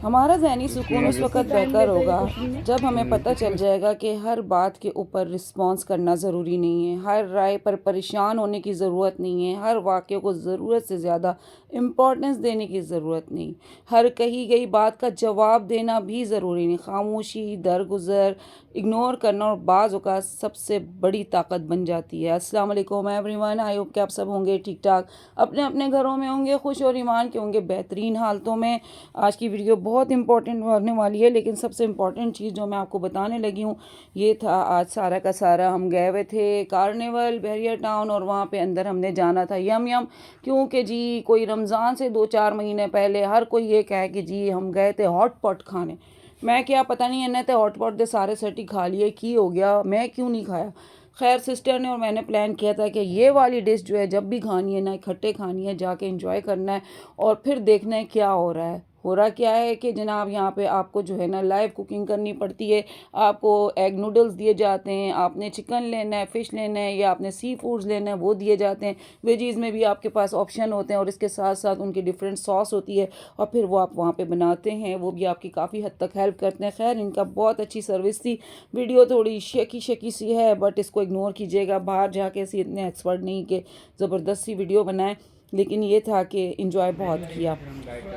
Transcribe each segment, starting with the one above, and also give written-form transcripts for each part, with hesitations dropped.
हमारा ज़हनी सुकून उस वक़्त बेहतर होगा जब हमें पता चल जाएगा कि हर बात के ऊपर रिस्पॉन्स करना ज़रूरी नहीं है, हर राय पर परेशान होने की ज़रूरत नहीं है, हर वाक़ये को ज़रूरत से ज़्यादा इम्पोर्टेंस देने की ज़रूरत नहीं, हर कही गई बात का जवाब देना भी ज़रूरी नहीं। खामोशी, दरगुज़र, इग्नोर करना और बाज़ औक़ात सबसे बड़ी ताकत बन जाती है। अस्सलाम वालेकुम एवरीवन, आई होप कि आप सब होंगे ठीक-ठाक, अपने-अपने घरों में होंगे, खुश और ईमान के होंगे, बेहतरीन हालतों में। आज की वीडियो बहुत इंपॉर्टेंट होने वाली है, लेकिन सबसे इम्पॉर्टेंट चीज़ जो मैं आपको बताने लगी हूँ ये था, आज सारा का सारा हम गए हुए थे कार्निवल बहरिया टाउन और वहाँ पे अंदर हमने जाना था यम यम, क्योंकि जी कोई रमज़ान से 2-4 महीने पहले हर कोई ये कहे कि जी हम गए थे हॉट पॉट खाने। मैं क्या पता नहीं इन्हें तो हॉट पॉट दे सारे सटी खा लिए, की हो गया, मैं क्यों नहीं खाया। खैर सिस्टर ने और मैंने प्लान किया था कि ये वाली डिश जो है जब भी खानी है ना इकट्ठे खानी है, जाके एंजॉय करना है और फिर देखना है क्या हो रहा है। हो रहा क्या है कि जनाब यहाँ पे आपको जो है ना लाइव कुकिंग करनी पड़ती है, आपको एग नूडल्स दिए जाते हैं, आपने चिकन लेना है, फ़िश लेना है या आपने सी फूड्स लेना है वो दिए जाते हैं। वेजीज़ में भी आपके पास ऑप्शन होते हैं और इसके साथ साथ उनकी डिफरेंट सॉस होती है और फिर वो आप वहाँ पे बनाते हैं, वो भी आपकी काफ़ी हद तक हेल्प करते हैं। खैर इनका बहुत अच्छी सर्विस थी। वीडियो थोड़ी शेकी शेकी सी है बट इसको इग्नोर कीजिएगा, बाहर जाके ऐसे इतने एक्सपर्ट नहीं कि ज़बरदस्त सी वीडियो बनाएं, लेकिन ये था कि इंजॉय बहुत किया।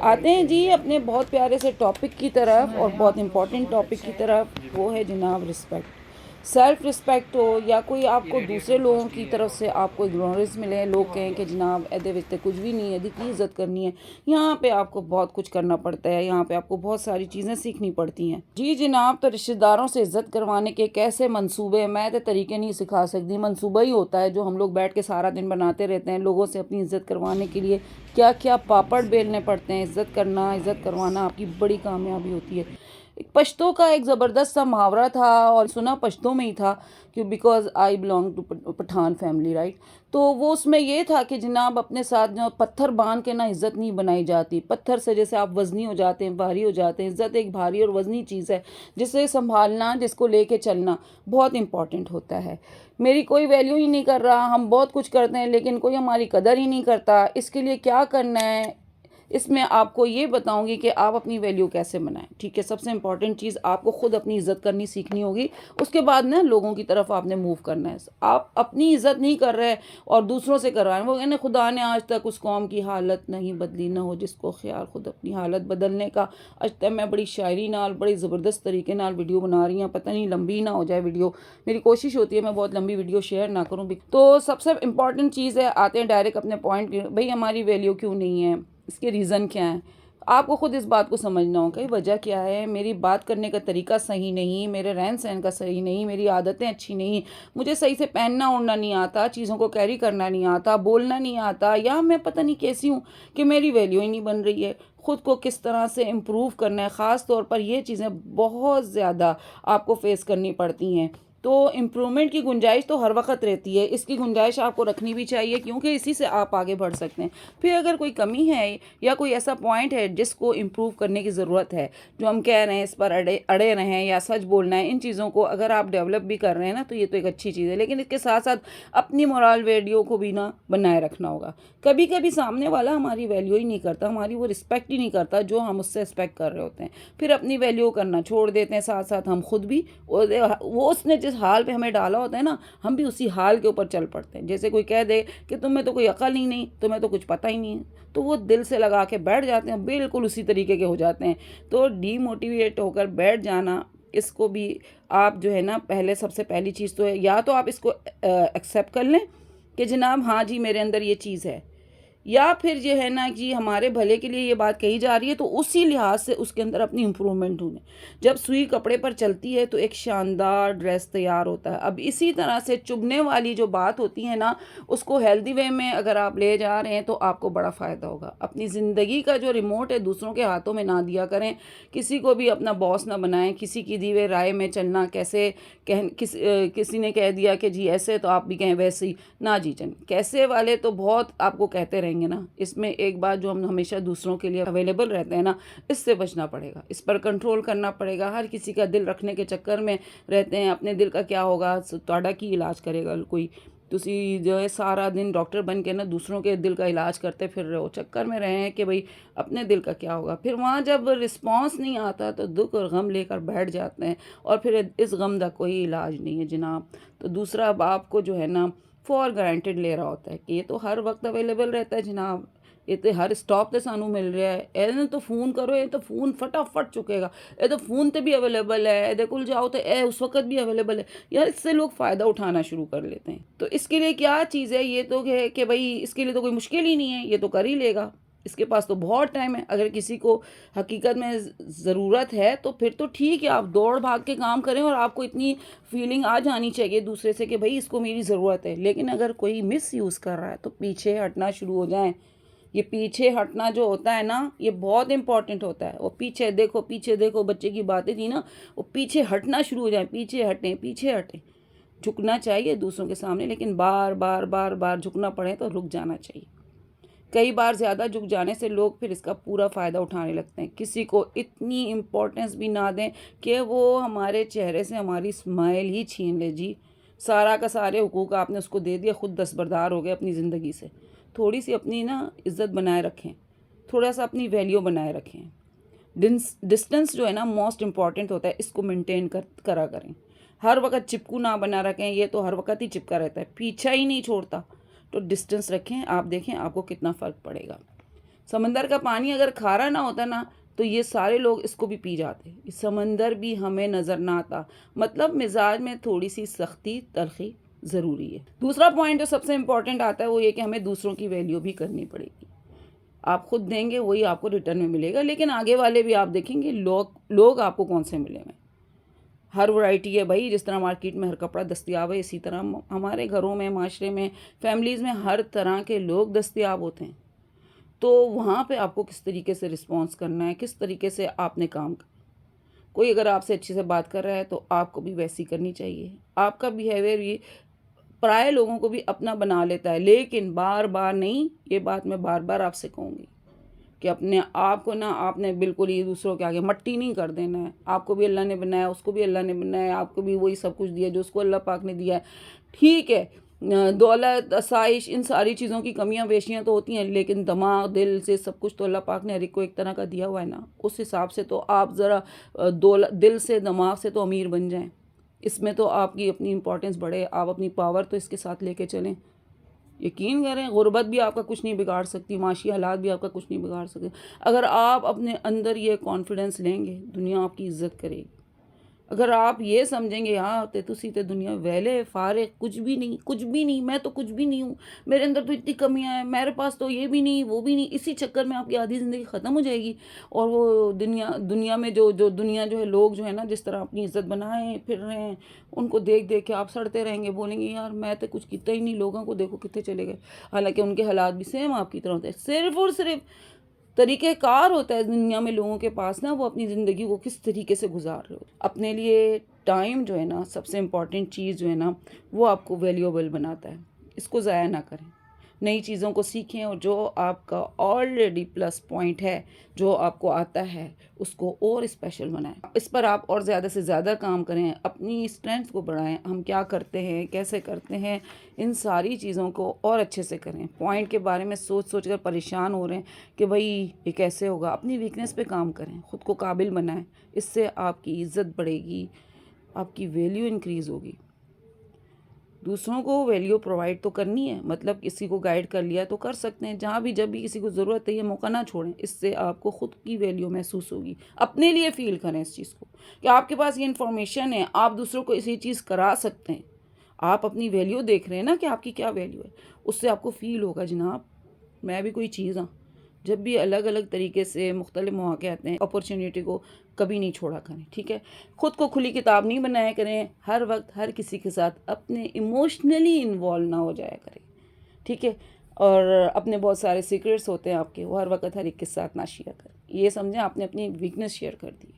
आते हैं जी अपने बहुत प्यारे से टॉपिक की तरफ और बहुत इम्पोर्टेंट टॉपिक की तरफ, वो है जनाब रिस्पेक्ट। सेल्फ रिस्पेक्ट हो या कोई आपको दूसरे लोगों की तरफ से आपको इग्नोरेंस मिले, लोग कहें कि जनाब एदे विच कुछ भी नहीं है, एदी की इज़्ज़त करनी है, यहाँ पे आपको बहुत कुछ करना पड़ता है, यहाँ पे आपको बहुत सारी चीज़ें सीखनी पड़ती हैं। जी जनाब, तो रिश्तेदारों से इज़्ज़त करवाने के कैसे मंसूबे, मैं तो तरीके नहीं सिखा सकती, मंसूबा ही होता है जो हम लोग बैठ के सारा दिन बनाते रहते हैं। लोगों से अपनी इज़्ज़त करवाने के लिए क्या क्या पापड़ बेलने पड़ते हैं। इज़्ज़त करना, इज़्ज़त करवाना आपकी बड़ी कामयाबी होती है। एक पश्तो का एक ज़बरदस्त सा मुहावरा था और सुना पश्तो में ही था कि because I belong to Pathan family, right. तो वो उसमें ये था कि जनाब अपने साथ जो पत्थर बांध के ना इज़्ज़त नहीं बनाई जाती। पत्थर से जैसे आप वज़नी हो जाते हैं, भारी हो जाते हैं। इज़्ज़त एक भारी और वज़नी चीज़ है जिसे संभालना, जिसको लेके चलना बहुत इम्पॉर्टेंट होता है। मेरी कोई वैल्यू ही नहीं कर रहा, हम बहुत कुछ करते हैं लेकिन कोई हमारी कदर ही नहीं करता, इसके लिए क्या करना है, इसमें आपको ये बताऊंगी कि आप अपनी वैल्यू कैसे बनाएं। ठीक है, सबसे इंपॉर्टेंट चीज़ आपको खुद अपनी इज़्ज़त करनी सीखनी होगी, उसके बाद ना लोगों की तरफ आपने मूव करना है। आप अपनी इज़्ज़त नहीं कर रहे और दूसरों से कर रहे हैं, वो कहने खुदा ने आज तक उस कौम की हालत नहीं बदली, ना हो जिसको ख्याल खुद अपनी हालत बदलने का। आज तक मैं बड़ी शायरी नाल बड़ी ज़बरदस्त तरीके नाल वीडियो बना रही हूँ, पता नहीं लंबी ना हो जाए वीडियो, मेरी कोशिश होती है मैं बहुत लंबी वीडियो शेयर ना करूँ। तो सबसे इंपॉर्टेंट चीज़ है, आते हैं डायरेक्ट अपने पॉइंट, भाई हमारी वैल्यू क्यों नहीं है, इसके रीज़न क्या हैं। आपको खुद इस बात को समझना होगा कि वजह क्या है। मेरी बात करने का तरीका सही नहीं, मेरे रहन सहन का सही नहीं, मेरी आदतें अच्छी नहीं, मुझे सही से पहनना ओढ़ना नहीं आता, चीज़ों को कैरी करना नहीं आता, बोलना नहीं आता, या मैं पता नहीं कैसी हूँ कि मेरी वैल्यू ही नहीं बन रही है। ख़ुद को किस तरह से इम्प्रूव करना है, ख़ास तौर पर ये चीज़ें बहुत ज़्यादा आपको फेस करनी पड़ती हैं। तो इम्प्रूवमेंट की गुंजाइश तो हर वक्त रहती है, इसकी गुंजाइश आपको रखनी भी चाहिए क्योंकि इसी से आप आगे बढ़ सकते हैं। फिर अगर कोई कमी है या कोई ऐसा पॉइंट है जिसको इम्प्रूव करने की ज़रूरत है, जो हम कह रहे हैं इस पर अड़े अड़े रहें या सच बोलना है, इन चीज़ों को अगर आप डेवलप भी कर रहे हैं ना तो ये तो एक अच्छी चीज़ है, लेकिन इसके साथ साथ अपनी मोरल वैल्यू को भी ना बनाए रखना होगा। कभी कभी सामने वाला हमारी वैल्यू ही नहीं करता, हमारी वो रिस्पेक्ट ही नहीं करता जो हम उससे एक्सपेक्ट कर रहे होते हैं, फिर अपनी वैल्यू करना छोड़ देते हैं, साथ साथ हम खुद भी वो उसने जिस हाल पे हमें डाला होता है ना, हम भी उसी हाल के ऊपर चल पड़ते हैं। जैसे कोई कह दे कि तुम्हें तो कोई अकल ही नहीं, तुम्हें तो कुछ पता ही नहीं है, तो वो दिल से लगा के बैठ जाते हैं, बिल्कुल उसी तरीके के हो जाते हैं। तो डीमोटिवेट होकर बैठ जाना, इसको भी आप जो है ना, पहले सबसे पहली चीज़ तो है या तो आप इसको एक्सेप्ट कर लें कि जनाब हाँ जी मेरे अंदर ये चीज़ है, या फिर जो है ना कि हमारे भले के लिए ये बात कही जा रही है तो उसी लिहाज से उसके अंदर अपनी इम्प्रूवमेंट ढूंढें। जब सुई कपड़े पर चलती है तो एक शानदार ड्रेस तैयार होता है। अब इसी तरह से चुभने वाली जो बात होती है ना, उसको हेल्दी वे में अगर आप ले जा रहे हैं तो आपको बड़ा फ़ायदा होगा। अपनी ज़िंदगी का जो रिमोट है दूसरों के हाथों में ना दिया करें, किसी को भी अपना बॉस ना बनाएं, किसी की दी हुई राय में चलना, कैसे किसी ने कह दिया कि जी ऐसे तो आप भी कहें वैसे ही ना, जी चल कैसे वाले तो बहुत आपको कहते रहेंगे ना। इसमें एक बात जो हम हमेशा दूसरों के लिए अवेलेबल रहते हैं ना, इससे बचना पड़ेगा, इस पर कंट्रोल करना पड़ेगा। हर किसी का दिल रखने के चक्कर में रहते हैं, अपने दिल का क्या होगा, तोड़ा की इलाज करेगा कोई, तुसी जो है सारा दिन डॉक्टर बन के ना दूसरों के दिल का इलाज करते फिर रहे हो, चक्कर में रहे हैं कि भाई अपने दिल का क्या होगा। फिर वहाँ जब रिस्पॉन्स नहीं आता तो दुख और गम लेकर बैठ जाते हैं, और फिर इस गम का कोई इलाज नहीं है जनाब। तो दूसरा अब आपको जो है ना फॉर ग्रांटेड ले रहा होता है कि ये तो हर वक्त अवेलेबल रहता है जनाब, ये तो हर स्टॉप ते सानू मिल रहा है, ਇਹਨੇ तो फ़ोन करो ये तो फ़ोन फटाफट चुकेगा, ये तो फ़ोन ते भी अवेलेबल है, ਇਹਦੇ ਕੋਲ जाओ तो ए उस वक्त भी अवेलेबल है। यार इससे लोग फ़ायदा उठाना शुरू कर लेते हैं। तो इसके लिए क्या चीज़ है, ये तो है कि भाई इसके लिए तो कोई मुश्किल ही नहीं है, ये तो कर ही लेगा, इसके पास तो बहुत टाइम है। अगर किसी को हकीकत में ज़रूरत है तो फिर तो ठीक है, आप दौड़ भाग के काम करें और आपको इतनी फीलिंग आ जानी चाहिए दूसरे से कि भाई इसको मेरी ज़रूरत है। लेकिन अगर कोई मिस यूज़ कर रहा है तो पीछे हटना शुरू हो जाएं। ये पीछे हटना जो होता है ना, ये बहुत इंपॉर्टेंट होता है। वो पीछे देखो बच्चे की बातें थी ना, वो पीछे हटना शुरू हो जाए, पीछे हटें। झुकना चाहिए दूसरों के सामने, लेकिन बार बार झुकना पड़े तो रुक जाना चाहिए। कई बार ज़्यादा झुक जाने से लोग फिर इसका पूरा फ़ायदा उठाने लगते हैं। किसी को इतनी इम्पोर्टेंस भी ना दें कि वो हमारे चेहरे से हमारी स्माइल ही छीन ले जी। सारा का सारे हुकूक आपने उसको दे दिया, खुद दस्तबरदार हो गए अपनी ज़िंदगी से। थोड़ी सी अपनी ना इज़्ज़त बनाए रखें, थोड़ा सा अपनी वैल्यू बनाए रखें। डिस्टेंस जो है ना मोस्ट इम्पॉर्टेंट होता है, इसको मेंटेन करा करें। हर वक्त चिपकू ना बना रखें, ये तो हर वक्त ही चिपका रहता है, पीछा ही नहीं छोड़ता। तो डिस्टेंस रखें, आप देखें आपको कितना फ़र्क पड़ेगा। समंदर का पानी अगर खारा ना होता ना तो ये सारे लोग इसको भी पी जाते। इस समंदर भी हमें नज़र ना आता। मतलब मिजाज में थोड़ी सी सख्ती तलखी ज़रूरी है। दूसरा पॉइंट जो सबसे इम्पॉर्टेंट आता है वो ये कि हमें दूसरों की वैल्यू भी करनी पड़ेगी। आप खुद देंगे वही आपको रिटर्न में मिलेगा, लेकिन आगे वाले भी आप देखेंगे लोग आपको कौन से मिले हुए। हर वैरायटी है भाई, जिस तरह मार्केट में हर कपड़ा दस्तियाब है इसी तरह हमारे घरों में, माशरे में, फैमिलीज़ में हर तरह के लोग दस्तियाब होते हैं। तो वहाँ पे आपको किस तरीके से रिस्पॉन्स करना है, किस तरीके से आपने काम करना। कोई अगर आपसे अच्छे से बात कर रहा है तो आपको भी वैसी करनी चाहिए। आपका बिहेवियर ये पराये लोगों को भी अपना बना लेता है, लेकिन बार बार नहीं। ये बात मैं बार बार आपसे कहूँगी कि अपने आप को ना आपने बिल्कुल ही दूसरों के आगे मट्टी नहीं कर देना है। आपको भी अल्लाह ने बनाया, उसको भी अल्लाह ने बनाया, आपको भी वही सब कुछ दिया जो उसको अल्लाह पाक ने दिया है। ठीक है, दौलत, आसाइश, इन सारी चीज़ों की कमियां बेशियां तो होती हैं, लेकिन दिमाग, दिल से सब कुछ तो अल्लाह पाक ने हर एक को एक तरह का दिया हुआ है ना। उस हिसाब से तो आप ज़रा दौलत, दिल से, दिमाग से तो अमीर बन जाएं। इसमें तो आपकी अपनी इम्पोर्टेंस बढ़े, आप अपनी पावर तो इसके साथ लेके चलें। यकीन करें, गुर्बत भी आपका कुछ नहीं बिगाड़ सकती, माशी हालात भी आपका कुछ नहीं बिगाड़ सकते। अगर आप अपने अंदर ये कॉन्फिडेंस लेंगे, दुनिया आपकी इज़्ज़त करेगी। अगर आप ये समझेंगे हाँ ते तुसी ते दुनिया वेले फारे कुछ भी नहीं, मैं तो कुछ भी नहीं हूँ, मेरे अंदर तो इतनी कमियां हैं, मेरे पास तो ये भी नहीं वो भी नहीं, इसी चक्कर में आपकी आधी ज़िंदगी ख़त्म हो जाएगी। और वो दुनिया में जो दुनिया जो है, लोग जो है ना जिस तरह अपनी इज्जत बनाए फिर रहे हैं, उनको देख देख के आप सड़ते रहेंगे, बोलेंगे यार मैं तो कुछ कितना ही नहीं, लोगों को देखो कितने चले गए। हालांकि उनके हालात भी सेम आपकी तरह होते हैं। सिर्फ और सिर्फ तरीक़ेकार होता है दुनिया में लोगों के पास ना, वो अपनी ज़िंदगी को किस तरीके से गुजार रहे हो। अपने लिए टाइम जो है ना सबसे इम्पॉर्टेंट चीज़ जो है ना, वो आपको वैल्यूएबल बनाता है। इसको ज़ाया ना करें, नई चीज़ों को सीखें, और जो आपका ऑलरेडी प्लस पॉइंट है, जो आपको आता है, उसको और स्पेशल बनाएं। इस पर आप और ज़्यादा से ज़्यादा काम करें, अपनी स्ट्रेंथ को बढ़ाएं। हम क्या करते हैं, कैसे करते हैं, इन सारी चीज़ों को और अच्छे से करें। पॉइंट के बारे में सोच कर परेशान हो रहे हैं कि भाई ये कैसे होगा, अपनी वीकनेस पे काम करें, ख़ुद को काबिल बनाएं। इससे आपकी इज़्ज़त बढ़ेगी, आपकी वैल्यू इंक्रीज़ होगी। दूसरों को वैल्यू प्रोवाइड तो करनी है, मतलब किसी को गाइड कर लिया तो कर सकते हैं, जहाँ भी जब भी किसी को ज़रूरत है ये मौका ना छोड़ें। इससे आपको ख़ुद की वैल्यू महसूस होगी। अपने लिए फ़ील करें इस चीज़ को कि आपके पास ये इन्फॉर्मेशन है, आप दूसरों को इसी चीज़ करा सकते हैं। आप अपनी वैल्यू देख रहे हैं ना कि आपकी क्या वैल्यू है, उससे आपको फ़ील होगा जनाब मैं भी कोई चीज़ हाँ। जब भी अलग अलग तरीके से मुख्तलिफ मौके आते हैं, अपॉर्चुनिटी को कभी नहीं छोड़ा करें। ठीक है, ख़ुद को खुली किताब नहीं बनाया करें, हर वक्त हर किसी के साथ अपने इमोशनली इन्वॉल्व ना हो जाया करें। ठीक है, और अपने बहुत सारे सीक्रेट्स होते हैं आपके, वो हर वक्त हर एक के साथ ना शेयर करें। ये समझें आपने अपनी वीकनेस शेयर कर दी।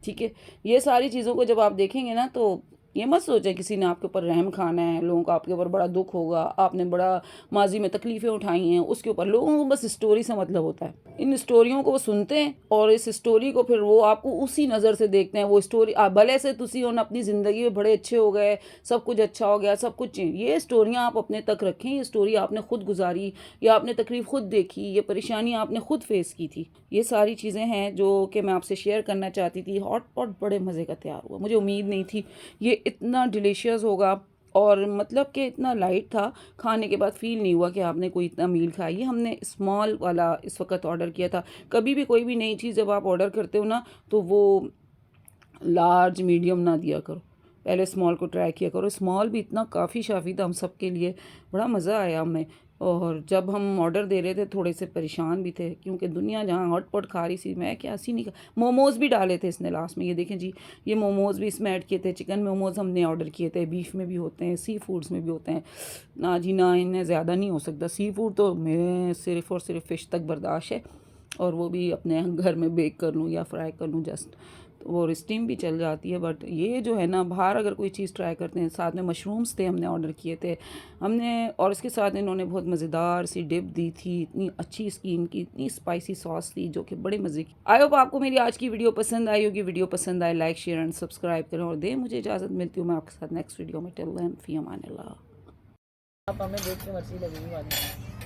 ठीक है, ये सारी चीज़ों को जब आप देखेंगे ना तो ये मत सोचें किसी ने आपके ऊपर रहम खाना है, लोगों का आपके ऊपर बड़ा दुख होगा, आपने बड़ा माजी में तकलीफ़ें उठाई हैं, उसके ऊपर लोगों को बस स्टोरी से मतलब होता है। इन स्टोरियों को वो सुनते हैं और इस स्टोरी को फिर वो आपको उसी नज़र से देखते हैं। वो स्टोरी भले से तुसी हुण अपनी ज़िंदगी में बड़े अच्छे हो गए, सब कुछ अच्छा हो गया, सब कुछ ये स्टोरियाँ आप अपने तक रखें। ये स्टोरी आपने खुद गुजारी या आपने तकलीफ़ खुद देखी, ये परेशानी आपने खुद फेस की थी। ये सारी चीज़ें हैं जो कि मैं आपसे शेयर करना चाहती थी। हॉट पॉट बड़े मज़े का तैयार हुआ, मुझे उम्मीद नहीं थी ये इतना डिलीशियस होगा और मतलब कि इतना लाइट था। खाने के बाद फ़ील नहीं हुआ कि आपने कोई इतना मील खाई है। हमने स्मॉल वाला इस वक्त ऑर्डर किया था। कभी भी कोई भी नई चीज़ जब आप ऑर्डर करते हो ना, तो वो लार्ज मीडियम ना दिया करो, पहले स्मॉल को ट्राई किया करो। स्मॉल भी इतना काफ़ी शाफ़ी था हम सब के लिए, बड़ा मज़ा आया हमें। और जब हम ऑर्डर दे रहे थे थोड़े से परेशान भी थे क्योंकि दुनिया जहाँ हॉट पॉट खा रही थी, मैं क्या हंसी नहीं मोमोज़ भी डाले थे इसने लास्ट में, ये देखें जी, ये मोमोज़ भी इसमें ऐड किए थे। चिकन मोमोज़ हमने ऑर्डर किए थे, बीफ में भी होते हैं, सी फूड्स में भी होते हैं। ना जी ना, इन्हें ज़्यादा नहीं हो सकता। सी फूड तो मैं सिर्फ़ और सिर्फ फ़िश तक बर्दाश्त है, और वो भी अपने घर में बेक कर लूँ या फ्राई कर लूँ जस्ट, तो वो स्टीम भी चल जाती है। बट ये जो है ना, बाहर अगर कोई चीज़ ट्राई करते हैं, साथ में मशरूम्स थे हमने ऑर्डर किए थे हमने, और इसके साथ इन्होंने बहुत मज़ेदार सी डिप दी थी, इतनी अच्छी इसकी इनकी इतनी स्पाइसी सॉस थी जो कि बड़े मज़े की। आई होप आपको मेरी आज की वीडियो पसंद आई होगी। वीडियो पसंद आए लाइक शेयर एंड सब्सक्राइब करें और दें मुझे इजाज़त। मिलती हूँ मैं आपके साथ नेक्स्ट वीडियो में। टिल देन, फी अमान अल्लाह। आप हमें देख के मर्जी लगेगी बाद में।